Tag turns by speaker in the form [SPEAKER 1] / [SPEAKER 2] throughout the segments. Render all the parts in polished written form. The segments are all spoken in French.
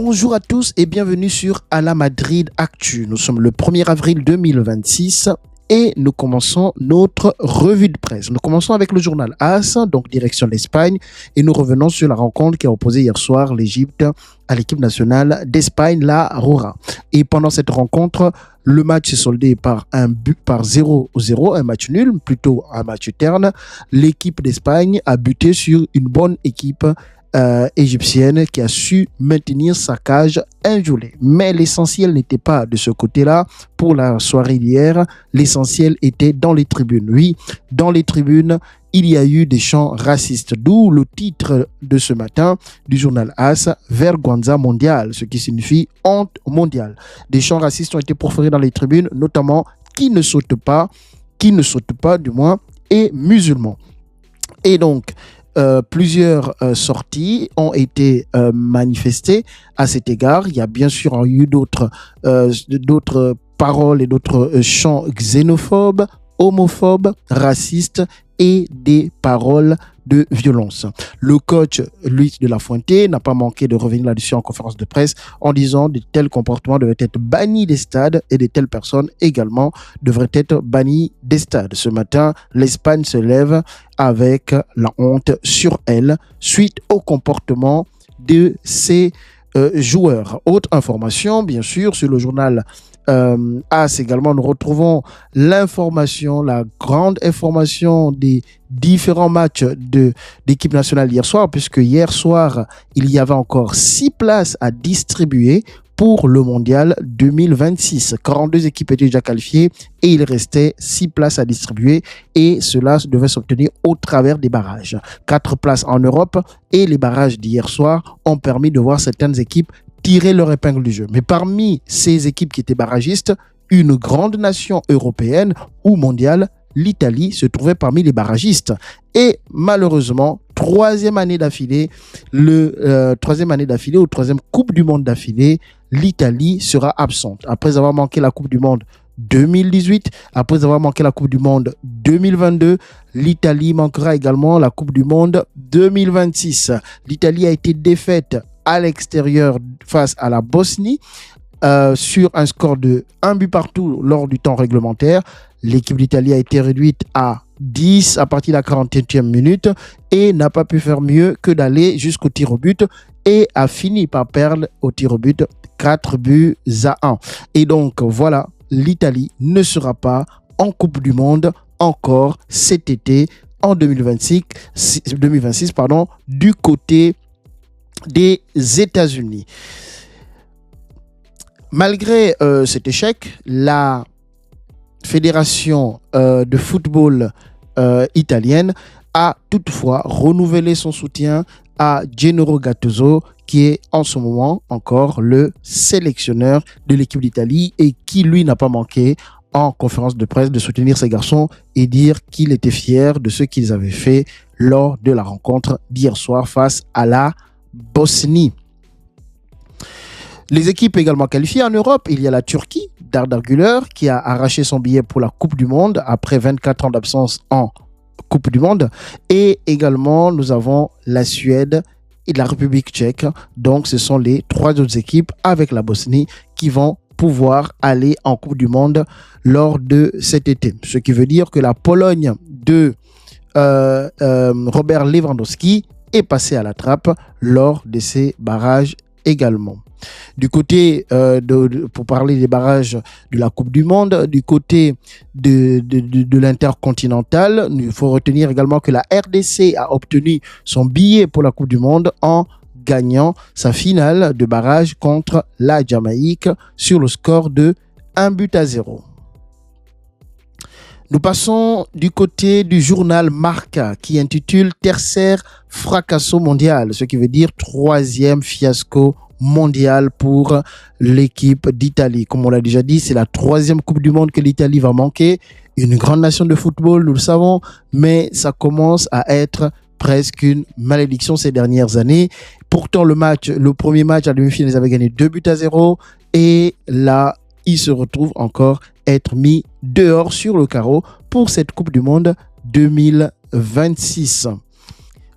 [SPEAKER 1] Bonjour à tous et bienvenue sur Ala Madrid Actu. Nous sommes le 1er avril 2026 et nous commençons notre revue de presse. Nous commençons avec le journal AS, donc direction l'Espagne, et nous revenons sur la rencontre qui a opposé hier soir l'Égypte à l'équipe nationale d'Espagne, la Roja. Et pendant cette rencontre, le match s'est soldé par un but par 0-0, un match nul, plutôt un match terne. L'équipe d'Espagne a buté sur une bonne équipe égyptienne qui a su maintenir sa cage inviolée. Mais l'essentiel n'était pas de ce côté-là. Pour la soirée d'hier, l'essentiel était dans les tribunes. Oui, dans les tribunes, il y a eu des chants racistes, d'où le titre de ce matin du journal AS, Vergüenza mondiale, ce qui signifie honte mondiale. Des chants racistes ont été proférés dans les tribunes, notamment qui ne saute pas du moins, et musulmans. Et donc, plusieurs sorties ont été manifestées à cet égard. Il y a bien sûr eu d'autres paroles et d'autres chants xénophobes, homophobes, racistes et des paroles de violence. Le coach Luis de la Fuente n'a pas manqué de revenir là-dessus en conférence de presse en disant que de tels comportements devaient être bannis des stades et de telles personnes également devraient être bannies des stades. Ce matin, l'Espagne se lève avec la honte sur elle suite au comportement de ses joueurs. Autre information, bien sûr, sur le journal AS également, nous retrouvons l'information, la grande information des différents matchs de l'équipe nationale hier soir, puisque hier soir, il y avait encore 6 places à distribuer pour le mondial 2026. 42 équipes étaient déjà qualifiées et il restait 6 places à distribuer et cela devait s'obtenir au travers des barrages. 4 places en Europe et les barrages d'hier soir ont permis de voir certaines équipes tirer leur épingle du jeu. Mais parmi ces équipes qui étaient barragistes, une grande nation européenne ou mondiale, l'Italie, se trouvait parmi les barragistes. Et malheureusement, troisième année d'affilée, ou troisième Coupe du Monde d'affilée, l'Italie sera absente. Après avoir manqué la Coupe du Monde 2018, après avoir manqué la Coupe du Monde 2022, l'Italie manquera également la Coupe du Monde 2026. L'Italie a été défaite à l'extérieur face à la Bosnie sur un score de 1 but partout lors du temps réglementaire. L'équipe d'Italie a été réduite à 10 à partir de la 41e minute et n'a pas pu faire mieux que d'aller jusqu'au tir au but et a fini par perdre au tir au but 4 buts à 1. Et donc voilà, l'Italie ne sera pas en Coupe du Monde encore cet été en 2026 du côté des États-Unis. Malgré cet échec, la fédération de football italienne a toutefois renouvelé son soutien à Gennaro Gattuso, qui est en ce moment encore le sélectionneur de l'équipe d'Italie et qui, lui, n'a pas manqué en conférence de presse de soutenir ces garçons et dire qu'il était fier de ce qu'ils avaient fait lors de la rencontre d'hier soir face à la Bosnie. Les équipes également qualifiées en Europe, il y a la Turquie d'Arda Güler qui a arraché son billet pour la Coupe du Monde après 24 ans d'absence en Coupe du Monde. Et également, nous avons la Suède et la République tchèque. Donc, ce sont les 3 autres équipes avec la Bosnie qui vont pouvoir aller en Coupe du Monde lors de cet été. Ce qui veut dire que la Pologne de Robert Lewandowski est passé à la trappe lors de ces barrages également. Du côté, pour parler des barrages de la Coupe du Monde, du côté de l'intercontinental, il faut retenir également que la RDC a obtenu son billet pour la Coupe du Monde en gagnant sa finale de barrage contre la Jamaïque sur le score de 1-0. Nous passons du côté du journal Marca qui intitule « Tercer fracasso mondial », ce qui veut dire 3e fiasco mondial pour l'équipe d'Italie. Comme on l'a déjà dit, c'est la 3e Coupe du Monde que l'Italie va manquer. Une grande nation de football, nous le savons, mais ça commence à être presque une malédiction ces dernières années. Pourtant, le premier match à demi-finale, ils avaient gagné 2-0 et là, ils se retrouvent encore être mis dehors sur le carreau pour cette Coupe du Monde 2026.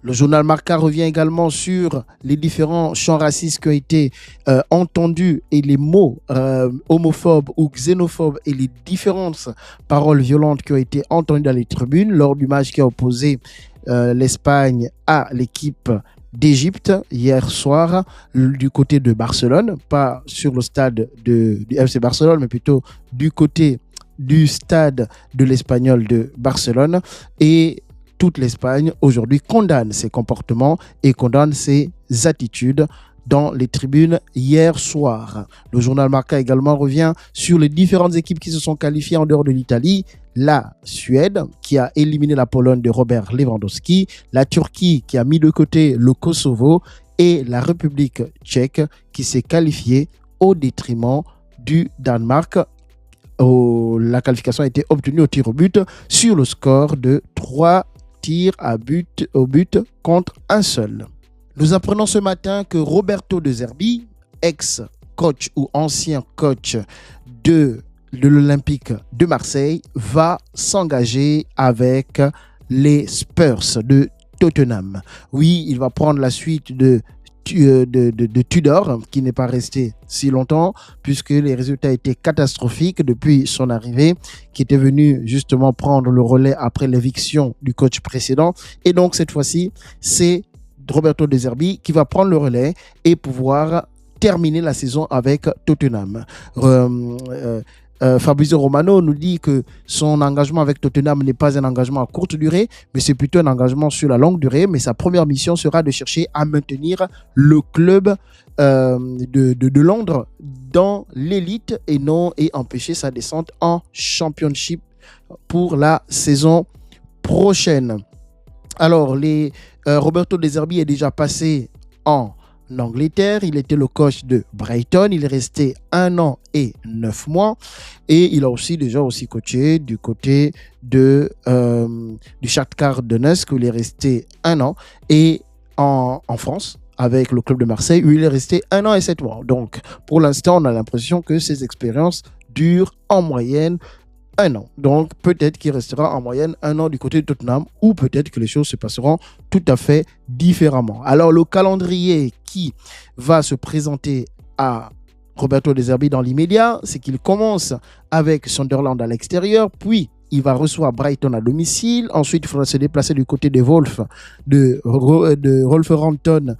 [SPEAKER 1] Le journal Marca revient également sur les différents chants racistes qui ont été entendus et les mots homophobes ou xénophobes et les différentes paroles violentes qui ont été entendues dans les tribunes lors du match qui a opposé l'Espagne à l'équipe d'Égypte hier soir du côté de Barcelone, pas sur le stade du FC Barcelone, mais plutôt du côté du stade de l'Espagnol de Barcelone. Et toute l'Espagne aujourd'hui condamne ces comportements et condamne ces attitudes dans les tribunes hier soir. Le journal Marca également revient sur les différentes équipes qui se sont qualifiées en dehors de l'Italie. La Suède qui a éliminé la Pologne de Robert Lewandowski, la Turquie qui a mis de côté le Kosovo et la République tchèque qui s'est qualifiée au détriment du Danemark. La qualification a été obtenue au tir au but sur le score de 3 tirs au but contre un seul. Nous apprenons ce matin que Roberto De Zerbi, ex-coach ou ancien coach de l'Olympique de Marseille, va s'engager avec les Spurs de Tottenham. Oui, il va prendre la suite de Tudor, qui n'est pas resté si longtemps, puisque les résultats étaient catastrophiques depuis son arrivée, qui était venu justement prendre le relais après l'éviction du coach précédent. Et donc, cette fois-ci, c'est Roberto De Zerbi qui va prendre le relais et pouvoir terminer la saison avec Tottenham. Fabrizio Romano nous dit que son engagement avec Tottenham n'est pas un engagement à courte durée, mais c'est plutôt un engagement sur la longue durée. Mais sa première mission sera de chercher à maintenir le club de Londres dans l'élite et empêcher sa descente en Championship pour la saison prochaine. Alors, Roberto De Zerbi est déjà passé en Angleterre, il était le coach de Brighton, il est resté 1 an et 9 mois et il a aussi coaché du côté du Shakhtar Donetsk où il est resté 1 an et en France avec le club de Marseille où il est resté 1 an et 7 mois. Donc pour l'instant on a l'impression que ces expériences durent en moyenne 1 an. Donc, peut-être qu'il restera en moyenne 1 an du côté de Tottenham ou peut-être que les choses se passeront tout à fait différemment. Alors, le calendrier qui va se présenter à Roberto De Zerbi dans l'immédiat, c'est qu'il commence avec Sunderland à l'extérieur, puis il va recevoir Brighton à domicile. Ensuite, il faudra se déplacer du côté des Wolves de Wolverhampton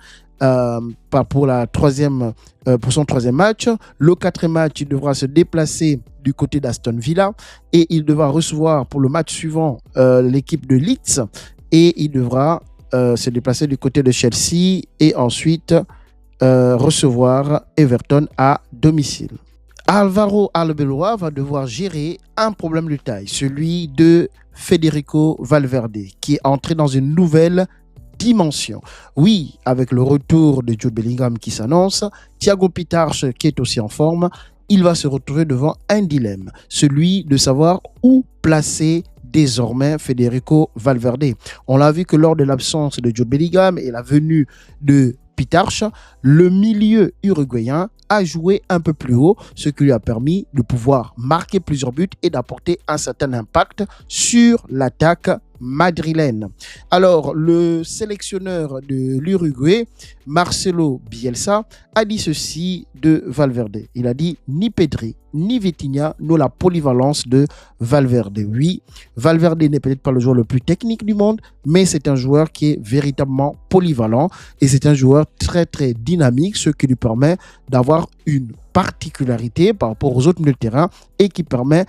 [SPEAKER 1] pour son troisième match. Le quatrième match, il devra se déplacer du côté d'Aston Villa et il devra recevoir pour le match suivant l'équipe de Leeds et il devra se déplacer du côté de Chelsea et ensuite recevoir Everton à domicile. Álvaro Arbeloa va devoir gérer un problème de taille, celui de Federico Valverde, qui est entré dans une nouvelle dimension. Oui, avec le retour de Jude Bellingham qui s'annonce, Thiago Pitarch qui est aussi en forme, il va se retrouver devant un dilemme, celui de savoir où placer désormais Federico Valverde. On l'a vu que lors de l'absence de Jude Bellingham et la venue de Pitarch, le milieu uruguayen a joué un peu plus haut, ce qui lui a permis de pouvoir marquer plusieurs buts et d'apporter un certain impact sur l'attaque madrilène. Alors, le sélectionneur de l'Uruguay, Marcelo Bielsa, a dit ceci de Valverde. Il a dit « Ni Pedri, ni Vitinha n'ont la polyvalence de Valverde ». Oui, Valverde n'est peut-être pas le joueur le plus technique du monde, mais c'est un joueur qui est véritablement polyvalent et c'est un joueur très très dynamique, ce qui lui permet d'avoir une particularité par rapport aux autres milieux de terrain et qui permet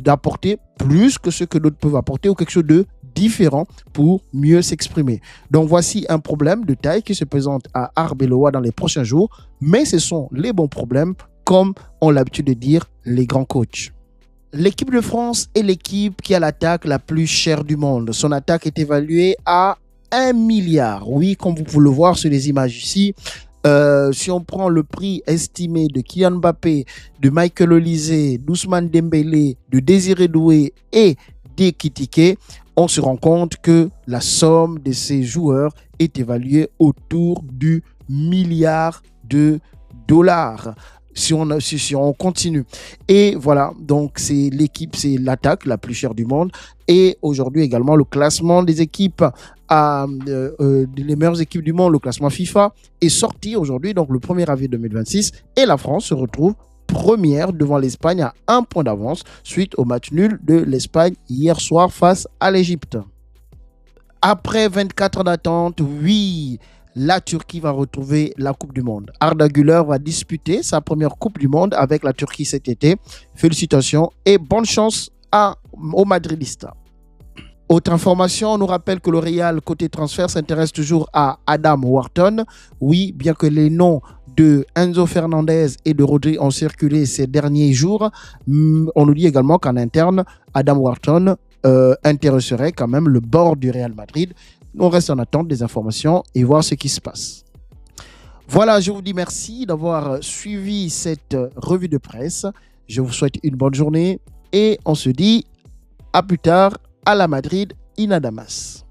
[SPEAKER 1] d'apporter plus que ce que d'autres peuvent apporter ou quelque chose de différent pour mieux s'exprimer. Donc voici un problème de taille qui se présente à Arbeloa dans les prochains jours, mais ce sont les bons problèmes comme ont l'habitude de dire les grands coachs. L'équipe de France est l'équipe qui a l'attaque la plus chère du monde. Son attaque est évaluée à 1 milliard. Oui, comme vous pouvez le voir sur les images ici, si on prend le prix estimé de Kylian Mbappé, de Michael Olise, d'Ousmane Dembélé, de Désiré Doué et d'Ekitike, on se rend compte que la somme de ces joueurs est évaluée autour du milliard de dollars. si on continue. Et voilà, donc c'est l'équipe, c'est l'attaque la plus chère du monde. Et aujourd'hui également, le classement des équipes, les meilleures équipes du monde, le classement FIFA, est sorti aujourd'hui, donc le 1er avril 2026. Et la France se retrouve première devant l'Espagne à 1 point d'avance suite au match nul de l'Espagne hier soir face à l'Égypte. Après 24 ans d'attente, oui, la Turquie va retrouver la Coupe du Monde. Arda Güler va disputer sa première Coupe du Monde avec la Turquie cet été. Félicitations et bonne chance aux Madridistes. Autre information, on nous rappelle que le Real, côté transfert, s'intéresse toujours à Adam Wharton. Oui, bien que les noms de Enzo Fernandez et de Rodri ont circulé ces derniers jours, on nous dit également qu'en interne, Adam Wharton intéresserait quand même le board du Real Madrid. On reste en attente des informations et voir ce qui se passe. Voilà, je vous dis merci d'avoir suivi cette revue de presse. Je vous souhaite une bonne journée et on se dit à plus tard à la Madrid, in Adamas.